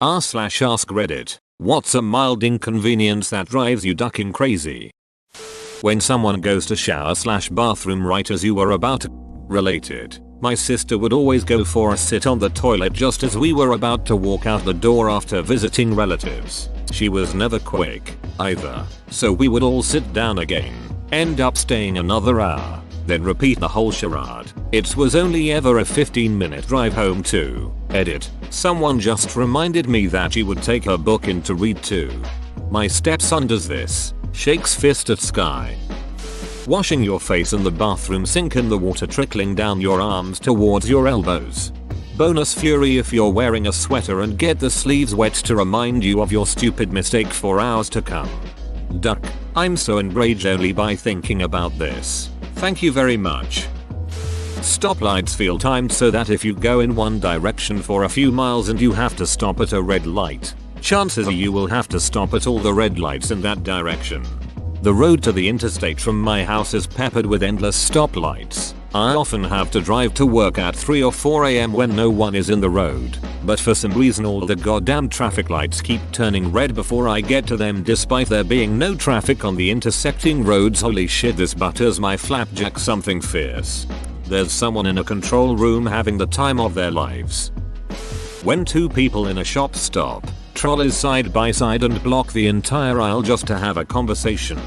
r/ask Reddit. What's a mild inconvenience that drives you ducking crazy? When someone goes to shower/bathroom right as you are about to. Related. My sister would always go for a sit on the toilet just as we were about to walk out the door after visiting relatives. She was never quick, either, so we would all sit down again, end up staying another hour, then repeat the whole charade. It was only ever a 15-minute drive home too. Edit. Someone just reminded me that she would take her book in to read too. My stepson does this. Shakes fist at sky. Washing your face in the bathroom sink and the water trickling down your arms towards your elbows. Bonus fury if you're wearing a sweater and get the sleeves wet to remind you of your stupid mistake for hours to come. Duck. I'm so enraged only by thinking about this. Thank you very much. Stoplights feel timed so that if you go in one direction for a few miles and you have to stop at a red light, chances are you will have to stop at all the red lights in that direction. The road to the interstate from my house is peppered with endless stoplights. I often have to drive to work at 3 or 4 AM when no one is in the road, but for some reason all the goddamn traffic lights keep turning red before I get to them despite there being no traffic on the intersecting roads. Holy shit, this butters my flapjack something fierce. There's someone in a control room having the time of their lives. When two people in a shop stop, trolleys side by side and block the entire aisle just to have a conversation.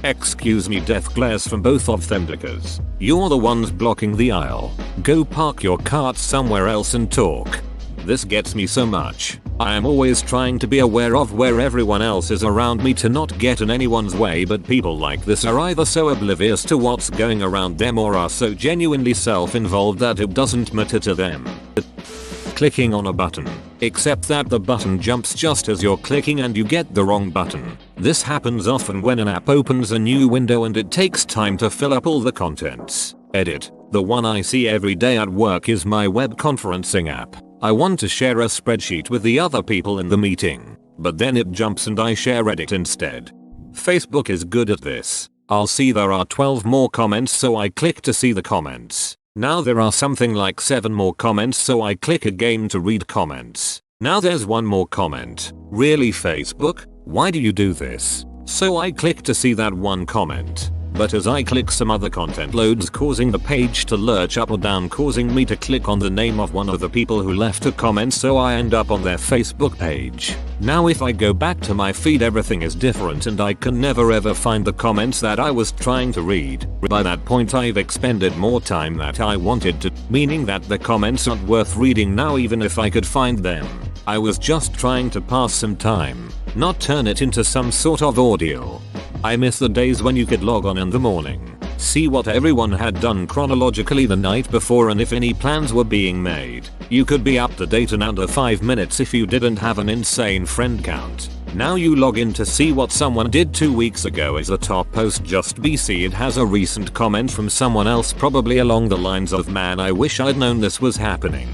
Excuse me, death glares from both of them because you're the ones blocking the aisle. Go park your cart somewhere else and talk. This gets me so much. I am always trying to be aware of where everyone else is around me to not get in anyone's way, but people like this are either so oblivious to what's going around them or are so genuinely self-involved that it doesn't matter to them. Clicking on a button, except that the button jumps just as you're clicking and you get the wrong button. This happens often when an app opens a new window and it takes time to fill up all the contents. Edit. The one I see every day at work is my web conferencing app. I want to share a spreadsheet with the other people in the meeting, but then it jumps and I share Reddit instead. Facebook is good at this. I'll see there are 12 more comments so I click to see the comments. Now there are something like 7 more comments so I click again to read comments. Now there's 1 more comment. Really, Facebook? Why do you do this? So I click to see that 1 comment. But as I click, some other content loads, causing the page to lurch up or down, causing me to click on the name of one of the people who left a comment, so I end up on their Facebook page. Now if I go back to my feed, everything is different and I can never ever find the comments that I was trying to read. By that point I've expended more time that I wanted to, meaning that the comments aren't worth reading now even if I could find them. I was just trying to pass some time, not turn it into some sort of ordeal. I miss the days when you could log on in the morning, see what everyone had done chronologically the night before, and if any plans were being made, you could be up to date in under 5 minutes if you didn't have an insane friend count. Now you log in to see what someone did 2 weeks ago as the top post, just BC it has a recent comment from someone else, probably along the lines of, man, I wish I'd known this was happening.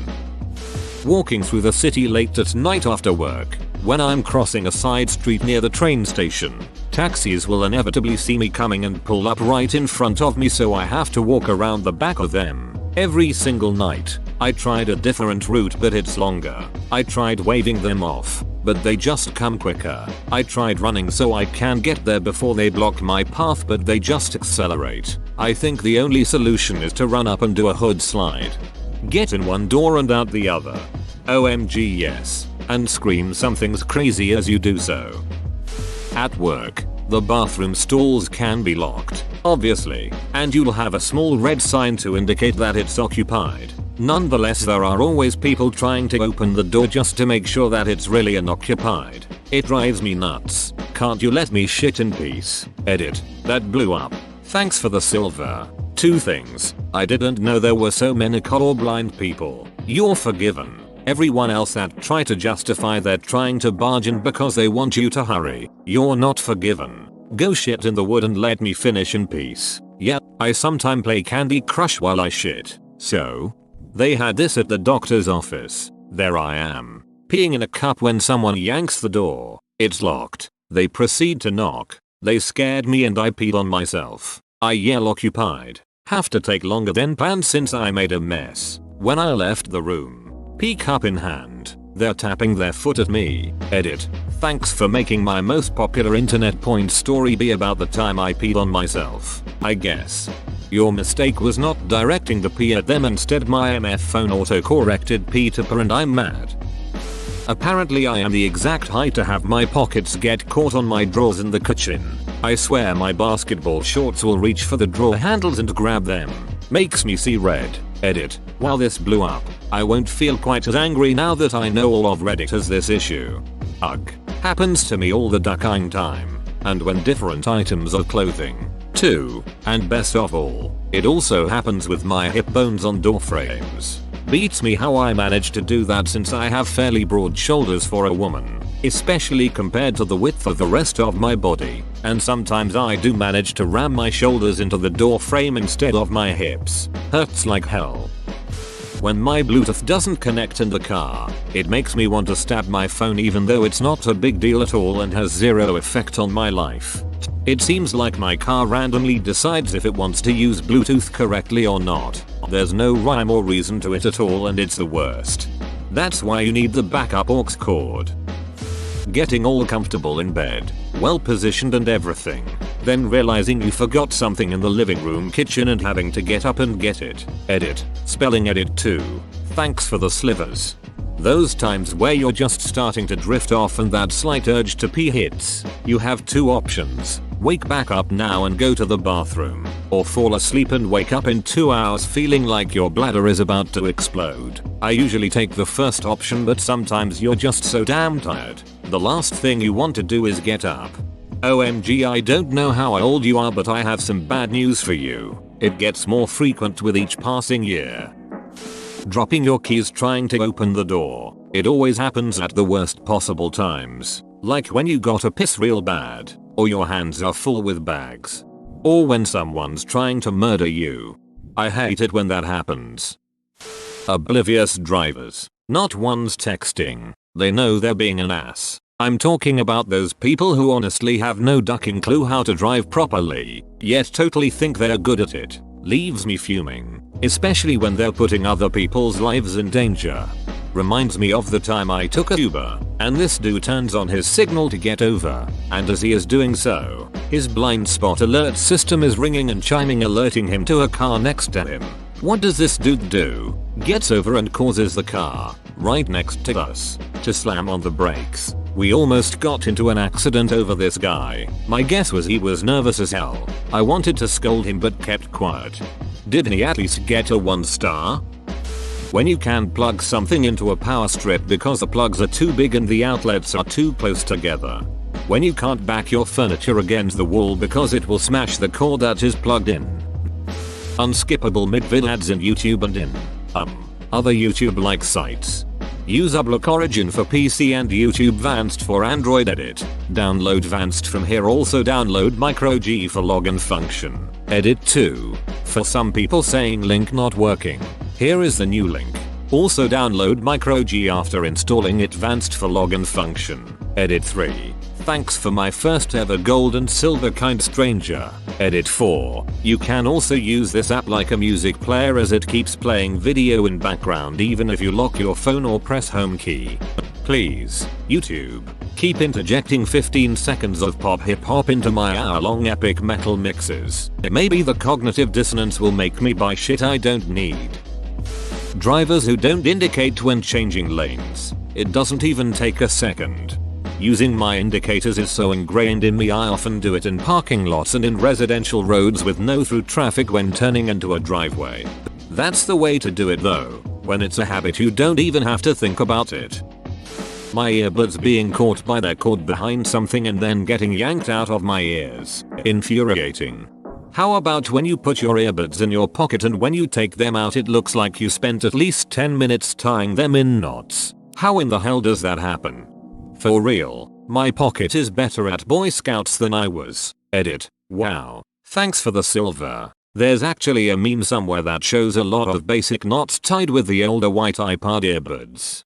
Walking through the city late at night after work. When I'm crossing a side street near the train station, taxis will inevitably see me coming and pull up right in front of me, so I have to walk around the back of them. Every single night, I tried a different route but it's longer. I tried waving them off, but they just come quicker. I tried running so I can get there before they block my path, but they just accelerate. I think the only solution is to run up and do a hood slide. Get in one door and out the other. OMG yes. And scream something's crazy as you do so. At work, the bathroom stalls can be locked, obviously, and you'll have a small red sign to indicate that it's occupied. Nonetheless, there are always people trying to open the door just to make sure that it's really unoccupied. It drives me nuts. Can't you let me shit in peace? Edit. That blew up. Thanks for the silver. 2 things. I didn't know there were so many colorblind people. You're forgiven. Everyone else that try to justify they're trying to barge in because they want you to hurry, you're not forgiven. Go shit in the wood and let me finish in peace. Yeah, I sometimes play Candy Crush while I shit. So? They had this at the doctor's office. There I am, peeing in a cup when someone yanks the door. It's locked. They proceed to knock. They scared me and I peed on myself. I yell occupied. Have to take longer than planned since I made a mess. When I left the room, pee cup in hand, They're tapping their foot at me. Edit. Thanks for making my most popular internet point story be about the time I peed on myself. I guess your mistake was not directing the pee at them, instead my MF phone auto-corrected pee to per and I'm mad. Apparently I am the exact height to have my pockets get caught on my drawers in the kitchen. I swear my basketball shorts will reach for the drawer handles and grab them. Makes me see red. Edit. While this blew up, I won't feel quite as angry now that I know all of Reddit has this issue. Ugh. Happens to me all the ducking time. And when different items of clothing. Too. And best of all, it also happens with my hip bones on door frames. Beats me how I managed to do that since I have fairly broad shoulders for a woman, especially compared to the width of the rest of my body, and sometimes I do manage to ram my shoulders into the door frame instead of my hips. Hurts like hell. When my Bluetooth doesn't connect in the car, it makes me want to stab my phone even though it's not a big deal at all and has zero effect on my life. It seems like my car randomly decides if it wants to use Bluetooth correctly or not. There's no rhyme or reason to it at all and it's the worst. That's why you need the backup aux cord. Getting all comfortable in bed, well positioned and everything, then realizing you forgot something in the living room kitchen and having to get up and get it. Edit. Spelling edit too. Thanks for the slivers. Those times where you're just starting to drift off and that slight urge to pee hits, you have two options. Wake back up now and go to the bathroom, or fall asleep and wake up in 2 hours feeling like your bladder is about to explode. I usually take the first option, but sometimes you're just so damn tired. The last thing you want to do is get up. OMG, I don't know how old you are, but I have some bad news for you. It gets more frequent with each passing year. Dropping your keys trying to open the door. It always happens at the worst possible times. Like when you gotta piss real bad, or your hands are full with bags, or when someone's trying to murder you. I hate it when that happens. Oblivious drivers. Not ones texting. They know they're being an ass. I'm talking about those people who honestly have no ducking clue how to drive properly, yet totally think they're good at it. Leaves me fuming, especially when they're putting other people's lives in danger. Reminds me of the time I took a Uber, and this dude turns on his signal to get over, and as he is doing so, his blind spot alert system is ringing and chiming, alerting him to a car next to him. What does this dude do? Gets over and causes the car, right next to us, to slam on the brakes. We almost got into an accident over this guy. My guess was he was nervous as hell. I wanted to scold him but kept quiet. Didn't he at least get a 1 star? When you can plug something into a power strip because the plugs are too big and the outlets are too close together. When you can't back your furniture against the wall because it will smash the cord that is plugged in. Unskippable mid-vid ads in YouTube and in other YouTube-like sites. Use Ublock Origin for PC and YouTube Vanced for Android. Edit. Download Vanced from here. Also download MicroG for login function. Edit 2. For some people saying link not working. Here is the new link. Also download MicroG after installing it. Vanced for login function. Edit 3. Thanks for my first ever gold and silver kind stranger. Edit 4. You can also use this app like a music player as it keeps playing video in background even if you lock your phone or press home key. Please, YouTube, keep interjecting 15 seconds of pop hip hop into my hour-long epic metal mixes. Maybe the cognitive dissonance will make me buy shit I don't need. Drivers who don't indicate when changing lanes. It doesn't even take a second. Using my indicators is so ingrained in me, I often do it in parking lots and in residential roads with no through traffic when turning into a driveway. That's the way to do it though. When it's a habit you don't even have to think about it. My earbuds being caught by their cord behind something and then getting yanked out of my ears. Infuriating. How about when you put your earbuds in your pocket and when you take them out it looks like you spent at least 10 minutes tying them in knots? How in the hell does that happen? For real, my pocket is better at Boy Scouts than I was. Edit. Wow. Thanks for the silver. There's actually a meme somewhere that shows a lot of basic knots tied with the older white iPod earbuds.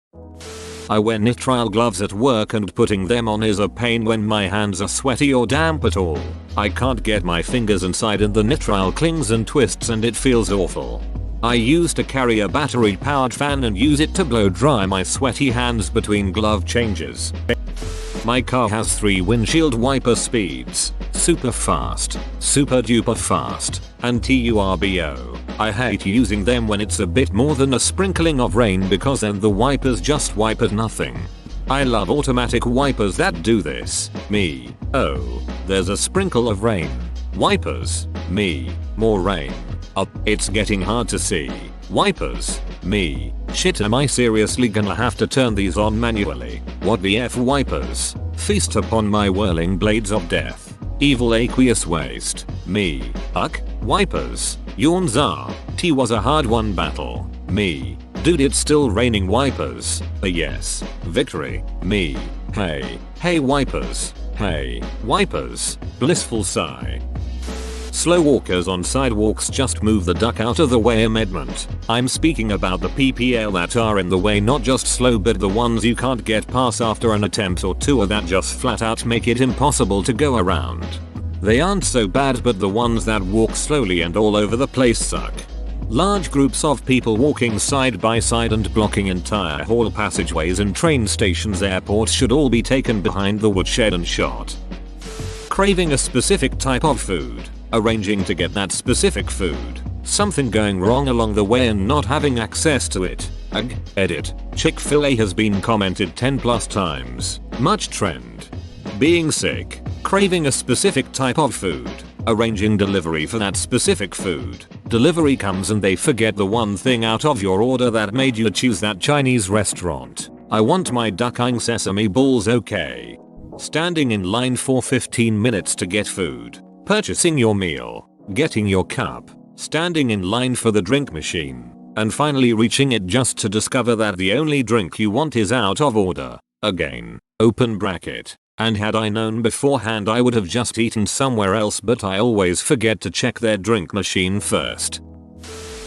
I wear nitrile gloves at work and putting them on is a pain when my hands are sweaty or damp at all. I can't get my fingers inside and the nitrile clings and twists and it feels awful. I used to carry a battery powered fan and use it to blow dry my sweaty hands between glove changes. My car has 3 windshield wiper speeds, super fast, super duper fast, and turbo. I hate using them when it's a bit more than a sprinkling of rain because then the wipers just wipe at nothing. I love automatic wipers that do this. Me. Oh, there's a sprinkle of rain. Wipers. Me. More rain. Up. It's getting hard to see. Wipers. Me. Shit, am I seriously gonna have to turn these on manually? What the F wipers? Feast upon my whirling blades of death. Evil aqueous waste. Me. Uck. Wipers. Yawns are. T was a hard won battle. Me. Dude, it's still raining wipers. A yes. Victory. Me. Hey. Hey wipers. Hey. Wipers. Blissful sigh. Slow walkers on sidewalks, just move the duck out of the way amendment. I'm speaking about the PPL that are in the way, not just slow but the ones you can't get past after an attempt or two, or that just flat out make it impossible to go around. They aren't so bad, but the ones that walk slowly and all over the place suck. Large groups of people walking side by side and blocking entire hall passageways in train stations, airports should all be taken behind the woodshed and shot. Craving a specific type of food. Arranging to get that specific food. Something going wrong along the way and not having access to it. Ugh. Edit. Chick-fil-A has been commented 10+ times. Much trend. Being sick. Craving a specific type of food. Arranging delivery for that specific food. Delivery comes and they forget the one thing out of your order that made you choose that Chinese restaurant. I want my duck-eyed sesame balls, okay. Standing in line for 15 minutes to get food. Purchasing your meal, getting your cup, standing in line for the drink machine, and finally reaching it just to discover that the only drink you want is out of order. Again, open bracket. And had I known beforehand I would have just eaten somewhere else, but I always forget to check their drink machine first.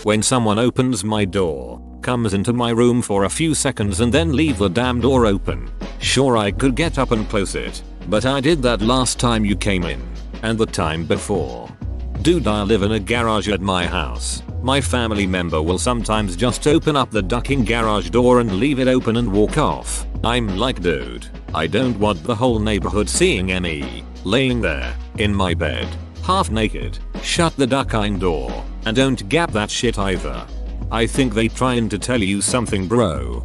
When someone opens my door, comes into my room for a few seconds and then leave the damn door open. Sure, I could get up and close it, but I did that last time you came in. And the time before. Dude, I live in a garage at my house. My family member will sometimes just open up the ducking garage door and leave it open and walk off. I'm like, dude, I don't want the whole neighborhood seeing me laying there in my bed, half naked. Shut the ducking door and don't gap that shit either. I think they trying to tell you something, bro.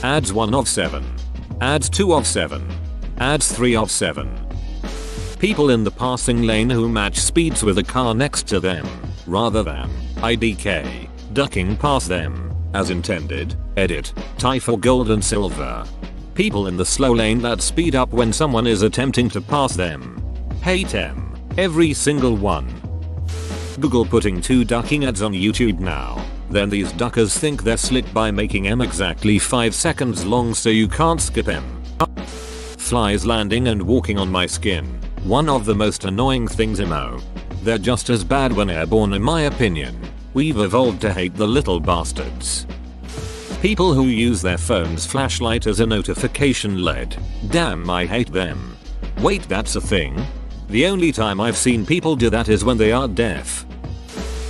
Adds 1 of 7. Adds 2 of 7. Adds 3 of 7. People in the passing lane who match speeds with a car next to them, rather than IDK, ducking past them, as intended. Edit. Tie for gold and silver. People in the slow lane that speed up when someone is attempting to pass them. Hate them. Every single one. Google putting 2 ducking ads on YouTube now. Then these duckers think they're slick by making them exactly 5 seconds long so you can't skip them. Flies landing and walking on my skin. One of the most annoying things emo. They're just as bad when airborne in my opinion. We've evolved to hate the little bastards. People who use their phone's flashlight as a notification LED. Damn, I hate them. Wait, that's a thing? The only time I've seen people do that is when they are deaf.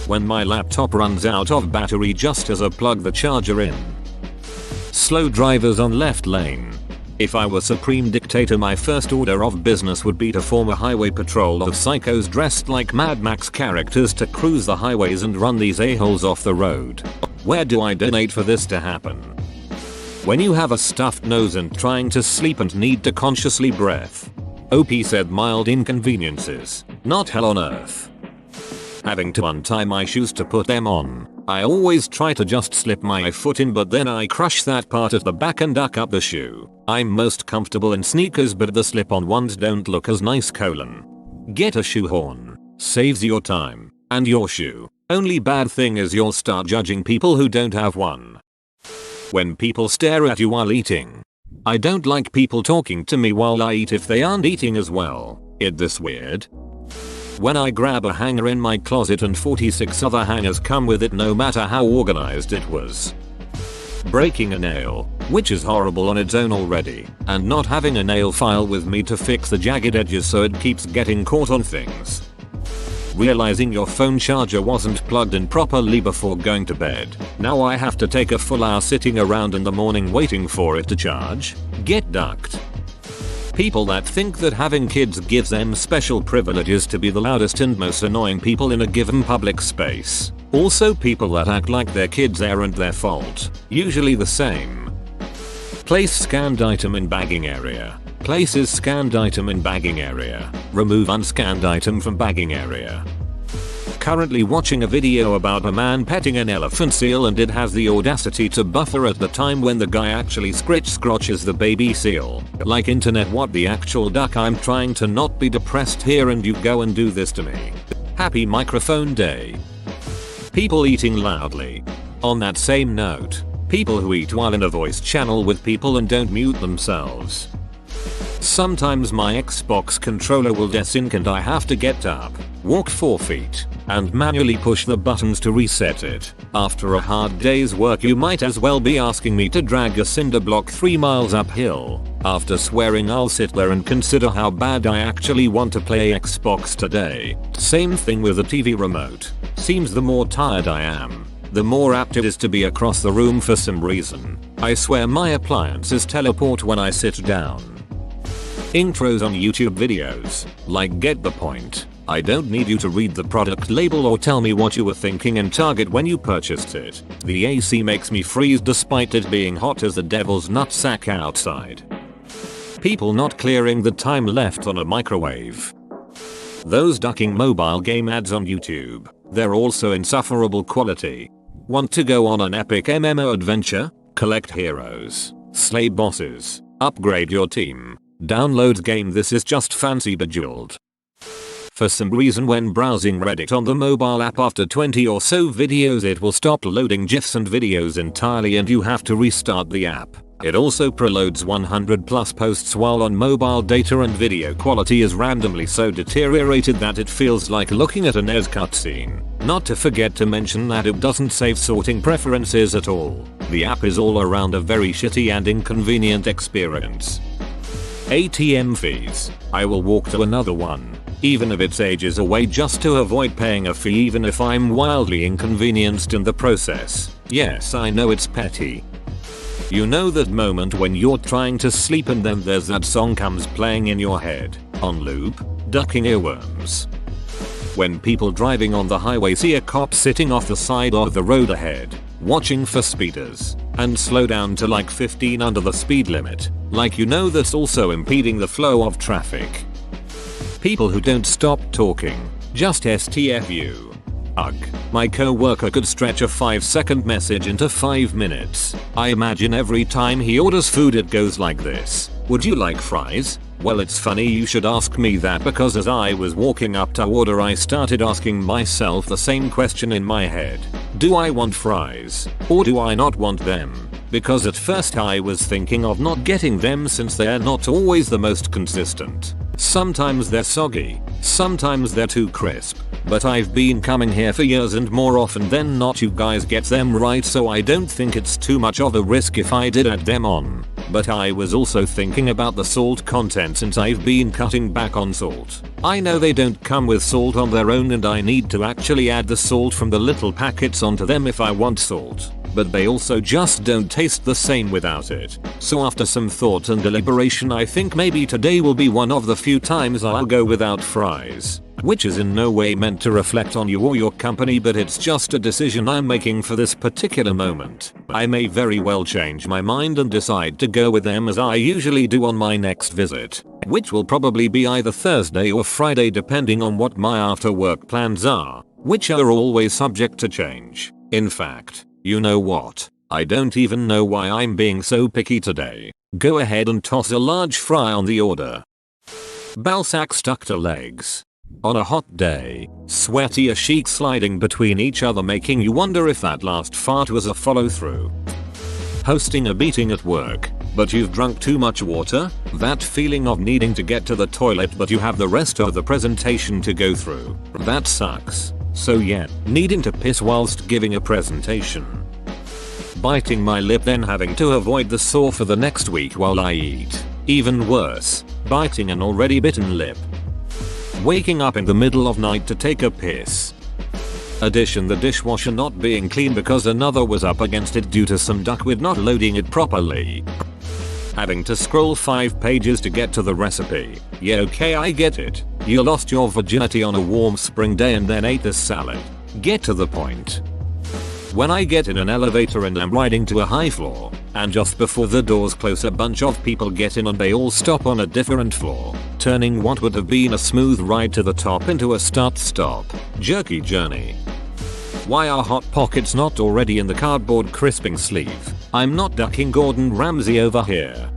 When my laptop runs out of battery just as I plug the charger in. Slow drivers on left lane. If I were supreme dictator, my first order of business would be to form a highway patrol of psychos dressed like Mad Max characters to cruise the highways and run these a-holes off the road. Where do I donate for this to happen? When you have a stuffed nose and trying to sleep and need to consciously breath. OP said mild inconveniences, not hell on earth. Having to untie my shoes to put them on. I always try to just slip my foot in, but then I crush that part at the back and duck up the shoe. I'm most comfortable in sneakers, but the slip-on ones don't look as nice. Get a shoehorn. Saves your time. And your shoe. Only bad thing is you'll start judging people who don't have one. When people stare at you while eating. I don't like people talking to me while I eat if they aren't eating as well. Is this weird? When I grab a hanger in my closet and 46 other hangers come with it, no matter how organized it was. Breaking a nail, which is horrible on its own already, and not having a nail file with me to fix the jagged edges so it keeps getting caught on things. realizing your phone charger wasn't plugged in properly before going to bed. Now I have to take a full hour sitting around in the morning waiting for it to charge. Get ducked. People that think that having kids gives them special privileges to be the loudest and most annoying people in a given public space. Also people that act like their kids aren't their fault. Usually the same. Place scanned item in bagging area. Places scanned item in bagging area. Remove unscanned item from bagging area. Currently watching a video about a man petting an elephant seal and it has the audacity to buffer at the time when the guy actually scratches the baby seal. Like internet, what the actual duck? I'm trying to not be depressed here and you go and do this to me. Happy microphone day. People eating loudly. On that same note, people who eat while in a voice channel with people and don't mute themselves. Sometimes my Xbox controller will desync and I have to get up, walk 4 feet, and manually push the buttons to reset it. After a hard day's work you might as well be asking me to drag a cinder block 3 miles uphill. After swearing I'll sit there and consider how bad I actually want to play Xbox today. Same thing with the TV remote. Seems the more tired I am, the more apt it is to be across the room for some reason. I swear my appliances teleport when I sit down. Intros on YouTube videos. Like, get the point. I don't need you to read the product label or tell me what you were thinking in Target when you purchased it. The AC makes me freeze despite it being hot as the devil's nutsack outside. People not clearing the time left on a microwave. Those ducking mobile game ads on YouTube. They're also insufferable quality. Want to go on an epic MMO adventure? Collect heroes. Slay bosses. Upgrade your team. Download game. This is just fancy Bejeweled. For some reason when browsing Reddit on the mobile app after 20 or so videos it will stop loading GIFs and videos entirely and you have to restart the app. It also preloads 100 plus posts while on mobile data and video quality is randomly so deteriorated that it feels like looking at a NES cutscene. Not to forget to mention that it doesn't save sorting preferences at all. The app is all around a very shitty and inconvenient experience. ATM fees. I will walk to another one, even if it's ages away just to avoid paying a fee even if I'm wildly inconvenienced in the process. Yes, I know it's petty. You know that moment when you're trying to sleep and then there's that song comes playing in your head, on loop, ducking earworms. When people driving on the highway see a cop sitting off the side of the road ahead, watching for speeders, and slow down to like 15 under the speed limit, like you know that's also impeding the flow of traffic. People who don't stop talking, just STFU. Ugh, my co-worker could stretch a 5-second message into 5 minutes. I imagine every time he orders food it goes like this. Would you like fries? Well, it's funny you should ask me that because as I was walking up to order I started asking myself the same question in my head. Do I want fries? Or do I not want them? Because at first I was thinking of not getting them since they're not always the most consistent. Sometimes they're soggy, sometimes they're too crisp. But I've been coming here for years and more often than not you guys get them right, so I don't think it's too much of a risk if I did add them on. But I was also thinking about the salt content since I've been cutting back on salt. I know they don't come with salt on their own and I need to actually add the salt from the little packets onto them if I want salt. But they also just don't taste the same without it. So after some thought and deliberation I think maybe today will be one of the few times I'll go without fries. Which is in no way meant to reflect on you or your company, but it's just a decision I'm making for this particular moment. I may very well change my mind and decide to go with them as I usually do on my next visit, which will probably be either Thursday or Friday depending on what my after work plans are, which are always subject to change. In fact, you know what? I don't even know why I'm being so picky today. Go ahead and toss a large fry on the order. Ballsack stuck to legs. On a hot day, sweaty as sheets sliding between each other making you wonder if that last fart was a follow through. Hosting a meeting at work, but you've drunk too much water? That feeling of needing to get to the toilet but you have the rest of the presentation to go through. That sucks. So yeah, needing to piss whilst giving a presentation. Biting my lip then having to avoid the sore for the next week while I eat. Even worse, biting an already bitten lip. waking up in the middle of night to take a piss. Addition, the dishwasher not being clean because another was up against it due to some duckweed not loading it properly. Having to scroll 5 pages to get to the recipe. Yeah, okay, I get it. You lost your virginity on a warm spring day and then ate this salad. Get to the point. When I get in an elevator and I'm riding to a high floor, and just before the doors close a bunch of people get in and they all stop on a different floor, turning what would have been a smooth ride to the top into a start-stop, jerky journey. Why are Hot Pockets not already in the cardboard crisping sleeve? I'm not ducking Gordon Ramsay over here.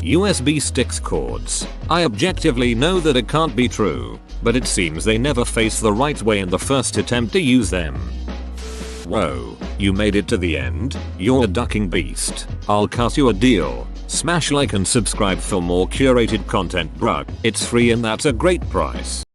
USB sticks cords. I objectively know that it can't be true, but it seems they never face the right way in the first attempt to use them. Whoa, you made it to the end? You're a ducking beast. I'll cut you a deal. Smash like and subscribe for more curated content, bruh. It's free and that's a great price.